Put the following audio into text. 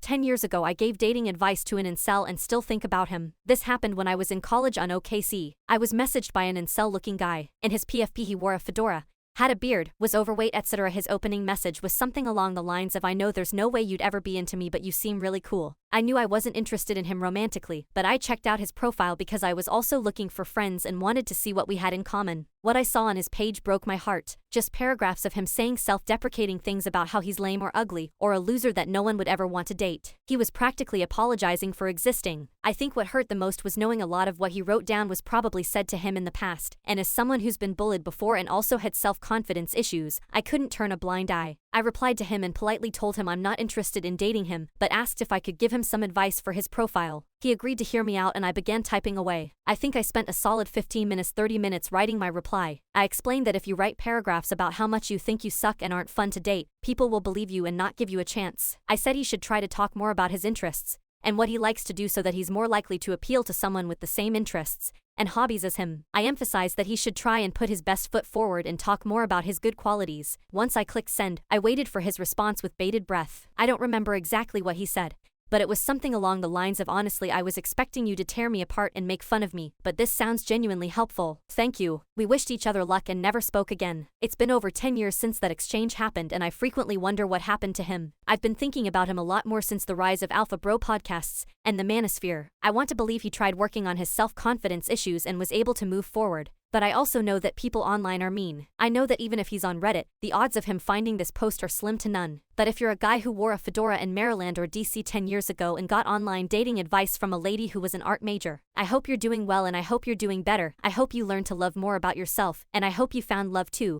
10 years ago I gave dating advice to an incel and still think about him. This happened when I was in college on OKC. I was messaged by an incel-looking guy. In his PFP he wore a fedora, had a beard, was overweight, etc. His opening message was something along the lines of, "I know there's no way you'd ever be into me, but you seem really cool." I knew I wasn't interested in him romantically, but I checked out his profile because I was also looking for friends and wanted to see what we had in common. What I saw on his page broke my heart. Just paragraphs of him saying self-deprecating things about how he's lame or ugly, or a loser that no one would ever want to date. He was practically apologizing for existing. I think what hurt the most was knowing a lot of what he wrote down was probably said to him in the past, and as someone who's been bullied before and also had self-confidence issues, I couldn't turn a blind eye. I replied to him and politely told him I'm not interested in dating him, but asked if I could give him some advice for his profile. He agreed to hear me out and I began typing away. I think I spent a solid 15 minutes 30 minutes writing my reply. I explained that if you write paragraphs about how much you think you suck and aren't fun to date, people will believe you and not give you a chance. I said he should try to talk more about his interests and what he likes to do so that he's more likely to appeal to someone with the same interests and hobbies as him. I emphasized that he should try and put his best foot forward and talk more about his good qualities. Once I clicked send, I waited for his response with bated breath. I don't remember exactly what he said, but it was something along the lines of, "Honestly, I was expecting you to tear me apart and make fun of me, but this sounds genuinely helpful. Thank you." We wished each other luck and never spoke again. It's been over 10 years since that exchange happened and I frequently wonder what happened to him. I've been thinking about him a lot more since the rise of Alpha Bro podcasts and the manosphere. I want to believe he tried working on his self-confidence issues and was able to move forward. But I also know that people online are mean. I know that even if he's on Reddit, the odds of him finding this post are slim to none. But if you're a guy who wore a fedora in Maryland or DC 10 years ago and got online dating advice from a lady who was an art major, I hope you're doing well and I hope you're doing better. I hope you learn to love more about yourself, and I hope you found love too.